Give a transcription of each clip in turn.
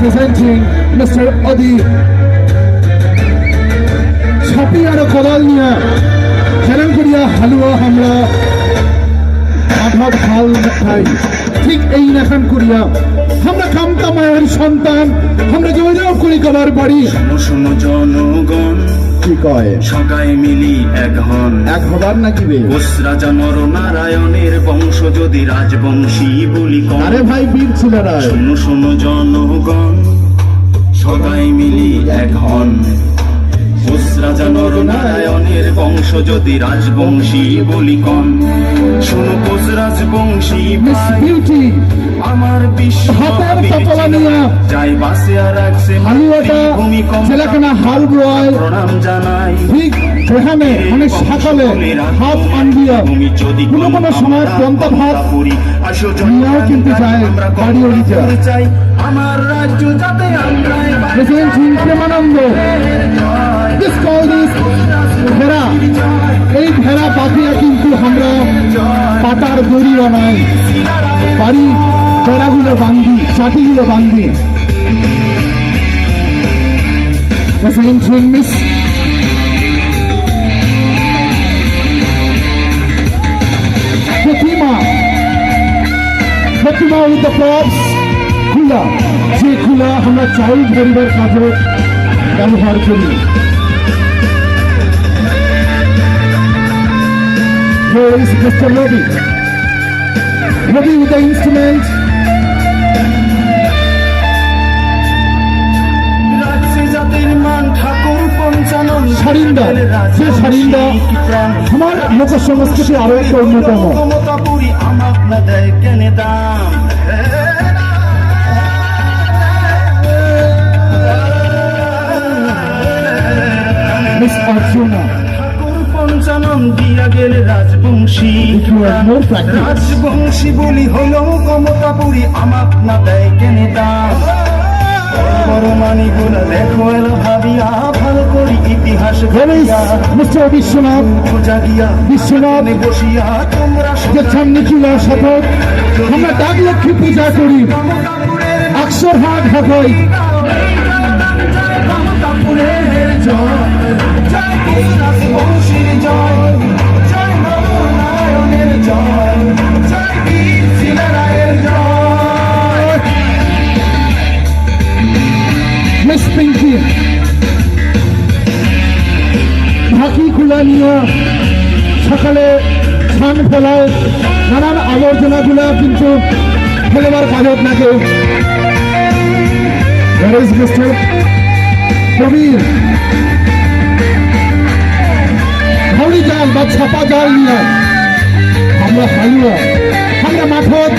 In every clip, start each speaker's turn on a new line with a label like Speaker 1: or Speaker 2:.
Speaker 1: presenting Mr. Adi. ছাপি আর কদাল নিয়ে challenge করিয়া হালুয়া আমরা আধা ভাল খাই ঠিক এই নাখান করিয়া আমরা কামতা মায়ের সন্তান আমরা যোগাযোগ করি গলার বাড়ি।
Speaker 2: শোনো জনগণ
Speaker 1: কি কয়
Speaker 2: সবাই মিলি এক হন,
Speaker 1: এক হবার নাকি বে
Speaker 2: কোষ রাজা নর নারায়ণের বংশ যদি রাজবংশী বলি কন।
Speaker 1: আরে ভাই বীর ছেলেরা
Speaker 2: শোনো শোনো জনগণ সবাই মিলি এক হন, কোষ রাজা নর নারায়ণের বংশ যদি রাজবংশী বলি কন। শোনো কোষ রাজবংশী
Speaker 1: মিস বিউটি
Speaker 2: আমার বিশ্ব
Speaker 1: হাতের তপলা নিয়ে
Speaker 2: যাই বাসে আর রাখছে
Speaker 1: হালুয়াটা ছেলেখানা হাল বোয়ায়
Speaker 2: প্রণাম জানাই।
Speaker 1: ঠিক এখানে মানে সকালে হাত আনবিয়া কোনো কোনো সময় পন্থা ভাত নিয়েও কিন্তু যায় বাড়ি ওড়িতে।
Speaker 2: চাই আমার রাজ্য যাতে আমরাই
Speaker 1: president Premananda this call this ভেড়া, এই ভেড়া পাখিয়া কিন্তু আমরা পাতার দড়ি বানাই বাড়ি ভেড়াগুলো বান্ধি চাটিগুলো বান্ধি। President miss Pratima with the props খুলা, যে খুলা আমরা চাউল ধরিবার কাজে ব্যবহার করি। Here is Mr. Ravi. Ravi with the instrument. সারিন্দা, যে সারিন্দা আমার লোক সংস্কৃতি আরো একটা অন্যতম। মিস অর্জুনা
Speaker 2: পঞ্চানন দিয়া গেলে রাজবংশী, রাজবংশী বলি হলো কমতাপুরী আমাক না দেয় কেনে দাম। বড় মানিগুলা দেখো এলো ভাবিয়া ভালো করি ইতিহাস
Speaker 1: মিস্টার বিশ্বনাথ
Speaker 2: জাগিয়া
Speaker 1: বিশ্বনাথ
Speaker 2: বসিয়া তোমরা
Speaker 1: নিখিলা শপথ আমরা ডাক লক্ষ্মী পূজা করি অক্ষর হাট ঢাকাই।
Speaker 2: কমতাপুরের জয় জয় রাজবংশীর জয় জয় নরনারায়ণের জয় জয় বীর শিলারায়ের জয়।
Speaker 1: মিস পিঙ্কি ঢাকি খোলা নিয়ে সকালে ছান ফেলায় নানান আবর্জনাগুলা কিন্তু ফেলবার কাজত নাকে। মিস্টার কবির হাওড়ি জাল বা ছাপা জাল নিয়ে আমরা হালুয়া আমরা মাঠত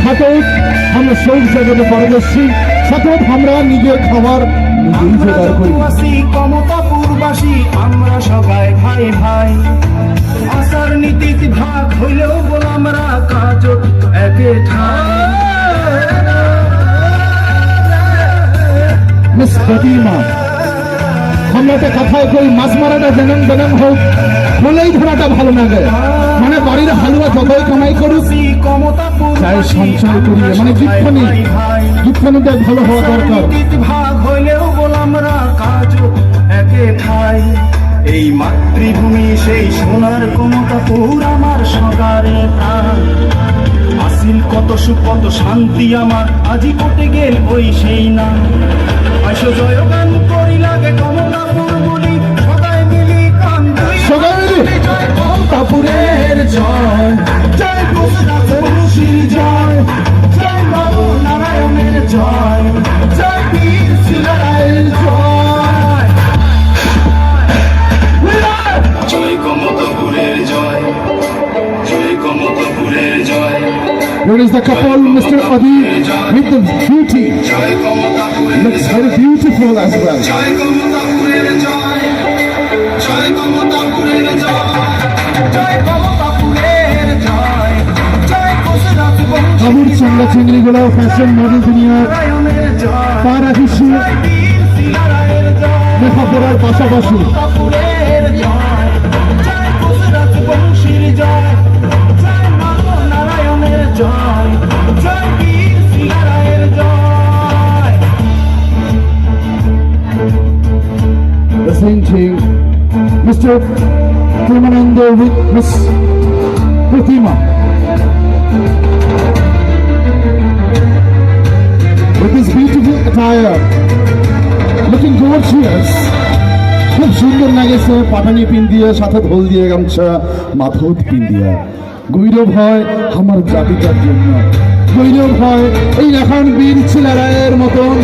Speaker 1: হাতত আমরা সব জগতে পারদর্শী সাথত আমরা নিজের খাবার নিজেই জোগাড় করি।
Speaker 2: কমতাপুরবাসী আমরা সবাই ভাই ভাই, আচার নীতি ভাগ হইলেও বল আমরা কাজ একে ঠাই।
Speaker 1: মিস প্রতিমা আমরা তো কথায় কই মাছ মারাটা জনম জনম হোক বলেই ধরাটা ভালো লাগে, মানে বাড়ির হালুয়া যতই কামাই করুক চাই সঞ্চয় করিয়ে মানে দুঃখানিটা ভালো হওয়া দরকার।
Speaker 2: ভাগ হইলেও বল আমরা কাজ একে ঠাই। এই মাতৃভূমি সেই সোনার কমতাপুর আমার সগারে প্রাণ, আসিল কত সুখ কত শান্তি আমার আজি কটে গেল ওই সেই না। আসো জয়গান করি লাগে কমতাপুর বলি সবাই মিলি কান জয় কমতাপুরের জয় জয় রাজবংশীর জয় জয় নরনারায়ণের জয় জয় বীর শিলারায়ের জয় জয় কমতাপুরের জয় জয় কমতাপুরের জয়।
Speaker 1: Here is the couple, Mr. Adi, with the beauty. Looks very beautiful as well. বাবুর চন্দ্রা চিংড়িগুলো ফ্যাশন মডেল দুনিয়ার পারা হিসু লেখাপড়ার পাশাপাশি presenting Mr. Premanando with Miss Pratima. With this beautiful attire, looking gorgeous. খুব সুন্দর লাগেছে, পাটানি পিন দিয়ে সাথে ঢোল দিয়ে গামছা মাথাউত পিন দিয়ে। গৌরব হয় আমার জাতিটার জন্য, গৌরব হয় এই এখন বীর ছিলারায়ের মতন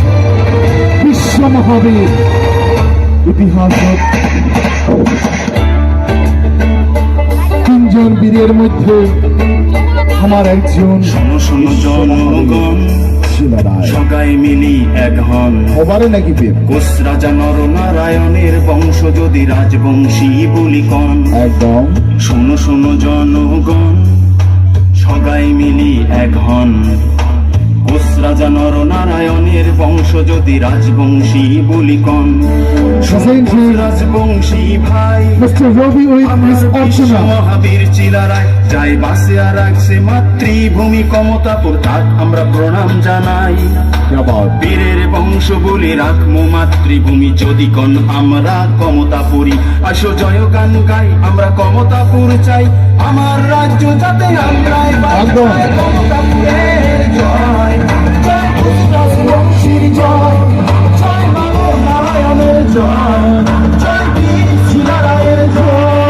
Speaker 1: বিশ্ব মহাবীর ইতিহাস। তিনজন বীরের মধ্যে আমার একজন
Speaker 2: শোনো শোনো জনগণ,
Speaker 1: ছিলারায়।
Speaker 2: সবাই মিলি এক হন।
Speaker 1: ওবারে নাকি বীর
Speaker 2: কোষ রাজা নরনারায়ণের বংশ যদি রাজবংশী বলি কন।
Speaker 1: একদম
Speaker 2: শোনো শোনো জনগণ, সবাই মিলি এক হন। কোষ রাজা নরনারায়ণের বংশ যদি রাজবংশী বলি কন।
Speaker 1: Presenting
Speaker 2: রাজবংশী ভাই
Speaker 1: Mr. Robi with Miss Archana.
Speaker 2: মহাবীর চিলারায় যাই বাসে আর রাখছে মাতৃভূমি কমতাপুর, তাক আমরা প্রণাম জানাই।
Speaker 1: क्या बात।
Speaker 2: বীরের বংশ বলে রাখমো মাতৃভূমি, যদি কন আমরা কমতাপুরী। আসো জয় গান গাই, আমরা কমতাপুর চাই, আমার রাজ্য যাতে আমরাই
Speaker 1: একদম।
Speaker 2: বাঁচাই। কমতাপুরের জয়, জয় রাজবংশীর জয়, জয় মানব নারায়ণের জয়, জয় বীর ছিলারায়ের জয়।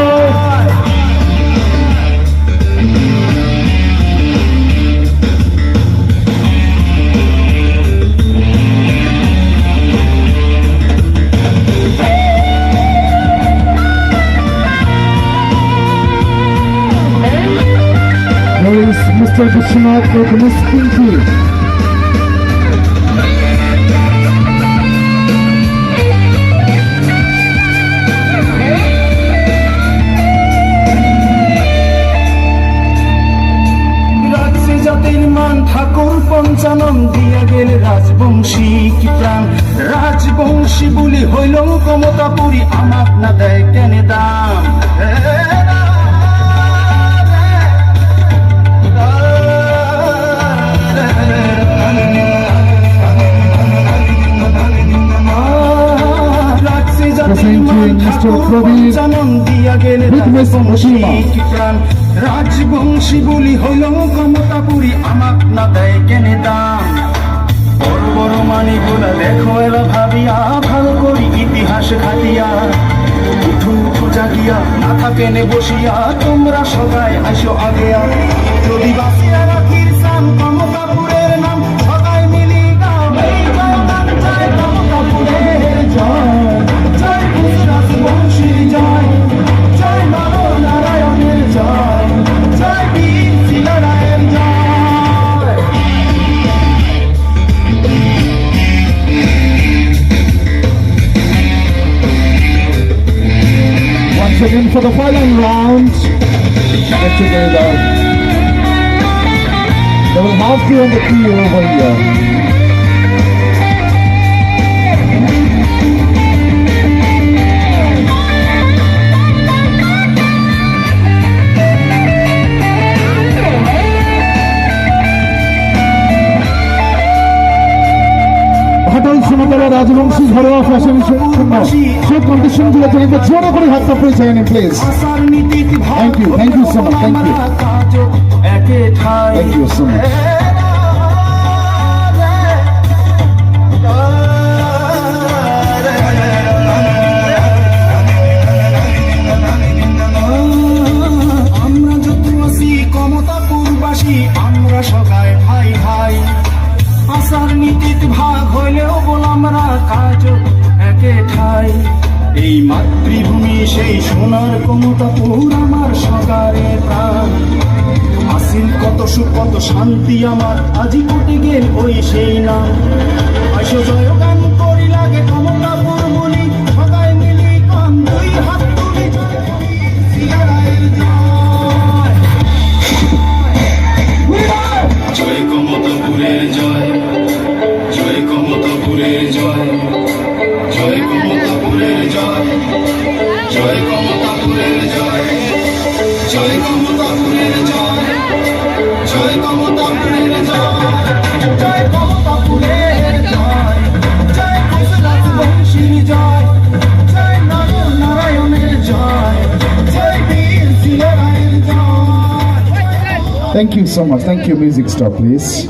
Speaker 1: There is Mr. Vishwanath with Miss Pinky.
Speaker 2: রাজসে জাতির মান ঠাকুর পঞ্চানন দিয়া গেল রাজবংশী কি প্রাণ। রাজবংশী বলি হইল কমতাপুরী, আমার না দেয় কেন দাম। রাজসে জাতির মান ঠাকুর পঞ্চানন দিয়া গেল রাজবংশী কি প্রাণ। রাজবংশী বলি হইল কমতাপুরী, আমাক না দেয় কেনে দাম। বড় বড় মানি গুলা দেখো এলা ভাবিয়া, ভালো করি ইতিহাস খাটিয়া। উঠু উঠু জাগিয়া না থাকেনে বসিয়া, তোমরা সবাই আসো আগেয়া। যদি বাঁচিয়া রাখির সাম কমতাপুরের নাম, সবাই মিলি গাও এই জয় গান, জয় কমতাপুরের জয়, জয় রাজবংশীর জয়, জয় মানব নারায়ণের জয়, জয় বীর ছিলারায়ের জয়।
Speaker 1: Once again for the final round. Get together. They will have to on the key over here. Ghatal সমতলা Rajbanshi ঘরোয়া ফ্যাশন সেই কন্ডিশন গুলো থেকে জোরে করে হাতটা প্রেস আইনে প্লিজ।
Speaker 2: আসার নীতির ভাগ
Speaker 1: Thank you so much, thank you.
Speaker 2: আমরা কাজও একে ঠাই।
Speaker 1: Thank you so much. আমরা যত আছি কমতাপুরবাসী, আমরা সবাই ভাই ভাই। আসার নীতির ভাগ হইলেও বল আমরা কাজ একে ঠাই। এই মাতৃভূমি সেই সোনার কমতাপুর, আমার সকারে প্রাণ। আসিল কত সুখ কত শান্তি আমার, আজি কোটে গেল ওই সেই নাম। আসো জয় গান করি লাগে কমতাপুর বলি, সবাই মিলি কান দুই হাত তুলি, জয় বীর ছিলারায়ের জয়। জয় কমতাপুরের জয়, জয় কমতাপুরের জয়, জয় কমতাপুরের জয়, জয় কমতাপুরের জয়, জয় কমতাপুরের জয়, জয় কমতাপুরের জয়, জয় কমতাপুরের জয়, জয় রাজবংশীর জয়, জয় Thank you so much. Thank you. Music stop, please.